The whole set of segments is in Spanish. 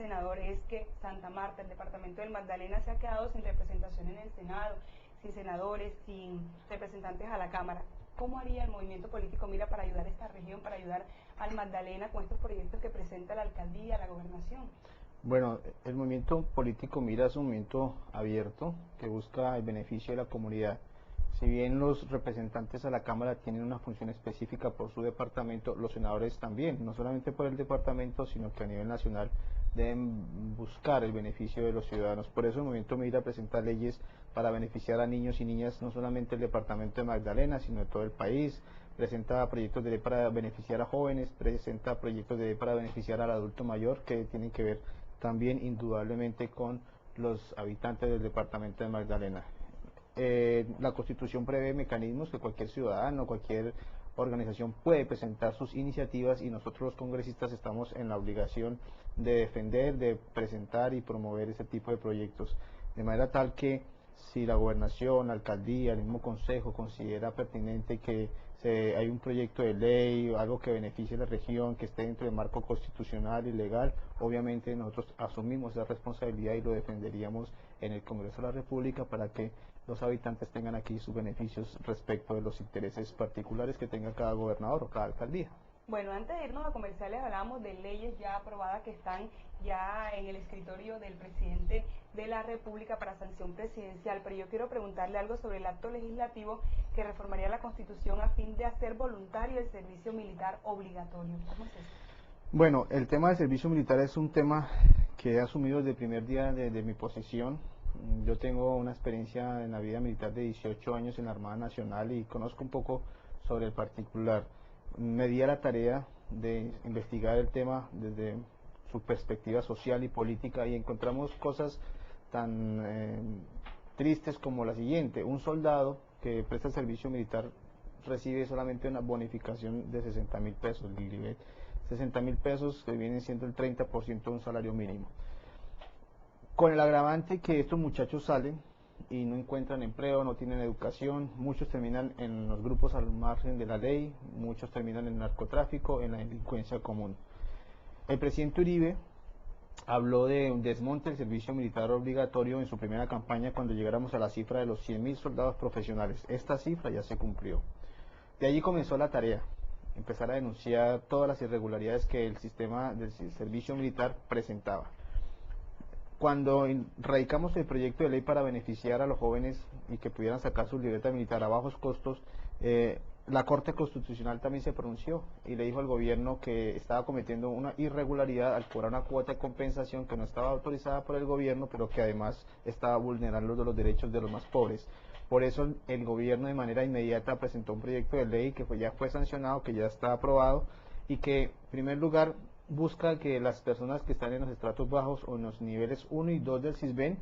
senador, es que Santa Marta, el departamento del Magdalena, se ha quedado sin representación en el Senado, sin senadores, sin representantes a la Cámara. ¿Cómo haría el movimiento político Mira para ayudar a esta región, para ayudar al Magdalena con estos proyectos que presenta la alcaldía, la gobernación? Bueno, el movimiento político Mira es un movimiento abierto que busca el beneficio de la comunidad. Si bien los representantes a la Cámara tienen una función específica por su departamento, los senadores también, no solamente por el departamento, sino que a nivel nacional deben buscar el beneficio de los ciudadanos. Por eso el movimiento Mira presenta leyes para beneficiar a niños y niñas, no solamente del departamento de Magdalena, sino de todo el país. Presenta proyectos de ley para beneficiar a jóvenes, presenta proyectos de ley para beneficiar al adulto mayor, que tienen que ver también indudablemente con los habitantes del departamento de Magdalena. La Constitución prevé mecanismos que cualquier ciudadano, cualquier organización puede presentar sus iniciativas y nosotros los congresistas estamos en la obligación de defender, de presentar y promover ese tipo de proyectos, de manera tal que si la gobernación, la alcaldía, el mismo consejo considera pertinente que hay un proyecto de ley o algo que beneficie a la región, que esté dentro del marco constitucional y legal, obviamente nosotros asumimos esa responsabilidad y lo defenderíamos en el Congreso de la República para que los habitantes tengan aquí sus beneficios respecto de los intereses particulares que tenga cada gobernador o cada alcaldía. Bueno, antes de irnos a comerciales hablábamos de leyes ya aprobadas que están ya en el escritorio del presidente de la República para sanción presidencial, pero yo quiero preguntarle algo sobre el acto legislativo que reformaría la Constitución a fin de hacer voluntario el servicio militar obligatorio. ¿Cómo es eso? Bueno, el tema del servicio militar es un tema que he asumido desde el primer día de mi posición. Yo tengo una experiencia en la vida militar de 18 años en la Armada Nacional y conozco un poco sobre el particular. Me di a la tarea de investigar el tema desde su perspectiva social y política y encontramos cosas tan tristes como la siguiente: un soldado que presta el servicio militar recibe solamente una bonificación de 60.000 pesos, 60.000 pesos que vienen siendo el 30% de un salario mínimo. Con el agravante que estos muchachos salen y no encuentran empleo, no tienen educación, muchos terminan en los grupos al margen de la ley, muchos terminan en el narcotráfico, en la delincuencia común. El presidente Uribe habló de un desmonte del servicio militar obligatorio en su primera campaña cuando llegáramos a la cifra de los 100.000 soldados profesionales. Esta cifra ya se cumplió. De allí comenzó la tarea, empezar a denunciar todas las irregularidades que el sistema del servicio militar presentaba. Cuando radicamos el proyecto de ley para beneficiar a los jóvenes y que pudieran sacar su libreta militar a bajos costos, la Corte Constitucional también se pronunció y le dijo al gobierno que estaba cometiendo una irregularidad al cobrar una cuota de compensación que no estaba autorizada por el gobierno, pero que además estaba vulnerando los derechos de los más pobres. Por eso el gobierno de manera inmediata presentó un proyecto de ley que ya fue sancionado, que ya está aprobado y que en primer lugar busca que las personas que están en los estratos bajos o en los niveles 1 y 2 del CISBEN,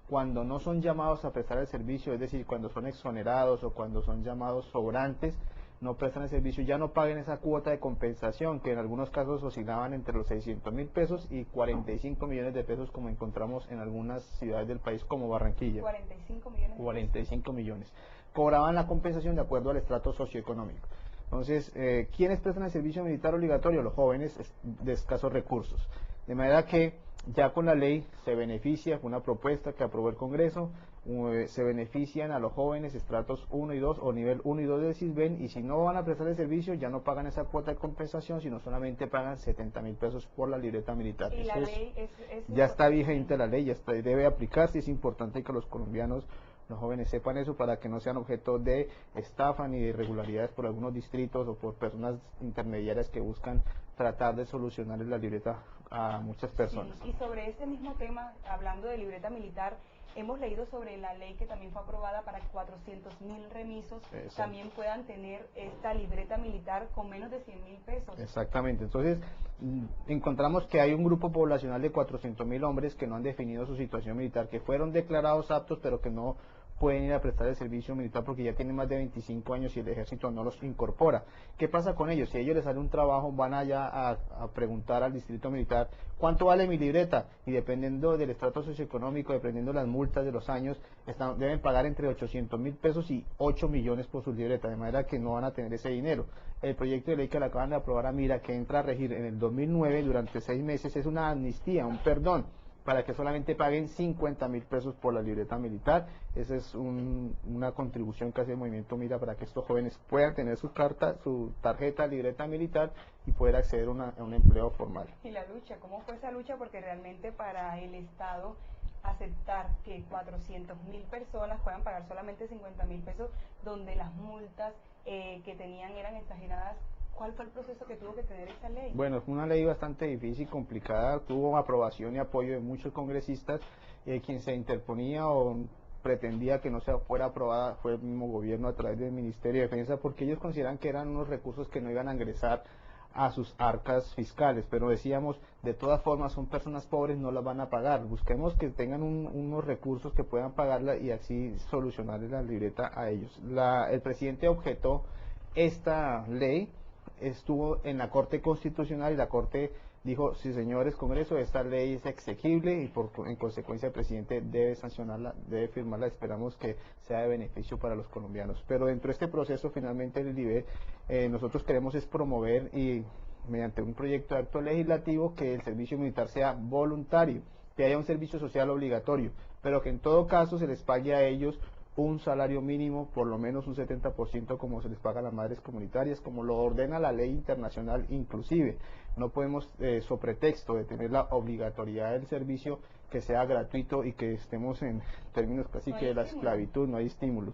cuando no son llamados a prestar el servicio, es decir, cuando son exonerados o cuando son llamados sobrantes, no prestan el servicio, ya no paguen esa cuota de compensación, que en algunos casos oscilaban entre los 600.000 pesos y 45 millones de pesos, como encontramos en algunas ciudades del país como Barranquilla. 45 millones. 45 millones. Cobraban la compensación de acuerdo al estrato socioeconómico. Entonces, ¿quiénes prestan el servicio militar obligatorio? Los jóvenes de escasos recursos. De manera que ya con la ley se beneficia, fue una propuesta que aprobó el Congreso, se benefician a los jóvenes estratos 1 y 2 o nivel 1 y 2 del CISBEN, y si no van a prestar el servicio ya no pagan esa cuota de compensación, sino solamente pagan 70.000 pesos por la libreta militar. Y la ley ya está vigente la ley, ya está, debe aplicarse. Es importante que los colombianos, los jóvenes, sepan eso para que no sean objeto de estafa ni de irregularidades por algunos distritos o por personas intermediarias que buscan tratar de solucionar la libreta a muchas personas. Sí, y sobre ese mismo tema, hablando de libreta militar, hemos leído sobre la ley que también fue aprobada para que 400.000 remisos también puedan tener esta libreta militar con menos de 100.000 pesos. Exactamente, entonces encontramos que hay un grupo poblacional de 400.000 hombres que no han definido su situación militar, que fueron declarados aptos pero que no pueden ir a prestar el servicio militar porque ya tienen más de 25 años y el ejército no los incorpora. ¿Qué pasa con ellos? Si a ellos les sale un trabajo, van allá a preguntar al distrito militar cuánto vale mi libreta, y dependiendo del estrato socioeconómico, dependiendo de las multas de los años, deben pagar entre 800.000 pesos y 8 millones por su libreta, de manera que no van a tener ese dinero. El proyecto de ley que le acaban de aprobar a Mira, que entra a regir en el 2009 durante 6 meses, es una amnistía, un perdón, para que solamente paguen 50.000 pesos por la libreta militar. Esa es una contribución que hace el movimiento Mira para que estos jóvenes puedan tener su tarjeta, libreta militar y poder acceder a un empleo formal. ¿Y la lucha? ¿Cómo fue esa lucha? Porque realmente para el Estado aceptar que 400.000 personas puedan pagar solamente 50.000 pesos, donde las multas que tenían eran exageradas, ¿cuál fue el proceso que tuvo que tener esta ley? Bueno, fue una ley bastante difícil, complicada, tuvo aprobación y apoyo de muchos congresistas. Quien se interponía o pretendía que no se fuera aprobada fue el mismo gobierno a través del Ministerio de Defensa, porque ellos consideran que eran unos recursos que no iban a ingresar a sus arcas fiscales, pero decíamos, de todas formas son personas pobres, no las van a pagar, busquemos que tengan unos recursos que puedan pagarla y así solucionarles la libreta a ellos. El presidente objetó esta ley, estuvo en la Corte Constitucional y la Corte dijo, sí señores Congreso, esta ley es exequible y en consecuencia el presidente debe sancionarla, debe firmarla, esperamos que sea de beneficio para los colombianos. Pero dentro de este proceso finalmente el IDIVED, nosotros queremos es promover y mediante un proyecto de acto legislativo que el servicio militar sea voluntario, que haya un servicio social obligatorio, pero que en todo caso se les pague a ellos un salario mínimo, por lo menos un 70% como se les paga a las madres comunitarias, como lo ordena la ley internacional inclusive. No podemos, sobre pretexto de tener la obligatoriedad del servicio, que sea gratuito y que estemos en términos casi que de la esclavitud, no hay estímulos.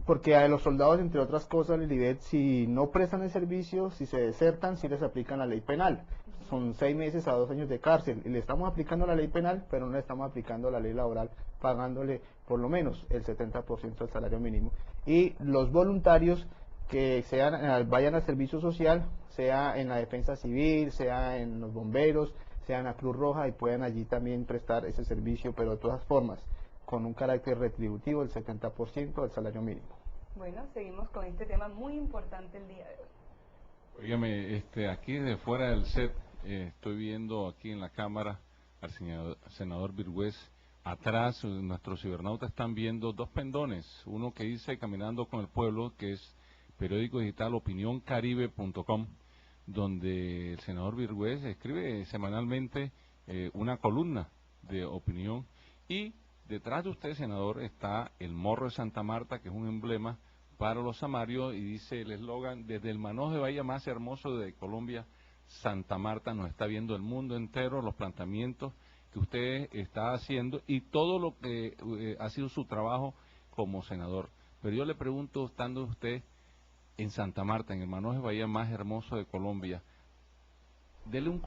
Porque a los soldados, entre otras cosas, el IDIVED, si no prestan el servicio, si se desertan, sí les aplican la ley penal. Son 6 meses a 2 años de cárcel. Y le estamos aplicando la ley penal, pero no le estamos aplicando la ley laboral, pagándole por lo menos el 70% del salario mínimo. Y los voluntarios que vayan al servicio social, sea en la defensa civil, sea en los bomberos, sea en la Cruz Roja, y puedan allí también prestar ese servicio, pero de todas formas, con un carácter retributivo del 70% del salario mínimo. Bueno, seguimos con este tema muy importante el día de hoy. Óigame, aquí de fuera del set, estoy viendo aquí en la cámara al senador Virgüez. Atrás, nuestros cibernautas están viendo 2 pendones, uno que dice Caminando con el Pueblo, que es periódico digital opinioncaribe.com, donde el senador Virgüez escribe semanalmente una columna de opinión, y detrás de usted, senador, está el Morro de Santa Marta, que es un emblema para los samarios, y dice el eslogan: desde el manojo de bahía más hermoso de Colombia, Santa Marta nos está viendo el mundo entero, los planteamientos que usted está haciendo y todo lo que ha sido su trabajo como senador. Pero yo le pregunto, estando usted en Santa Marta, en el manojo de bahía más hermoso de Colombia, dele un...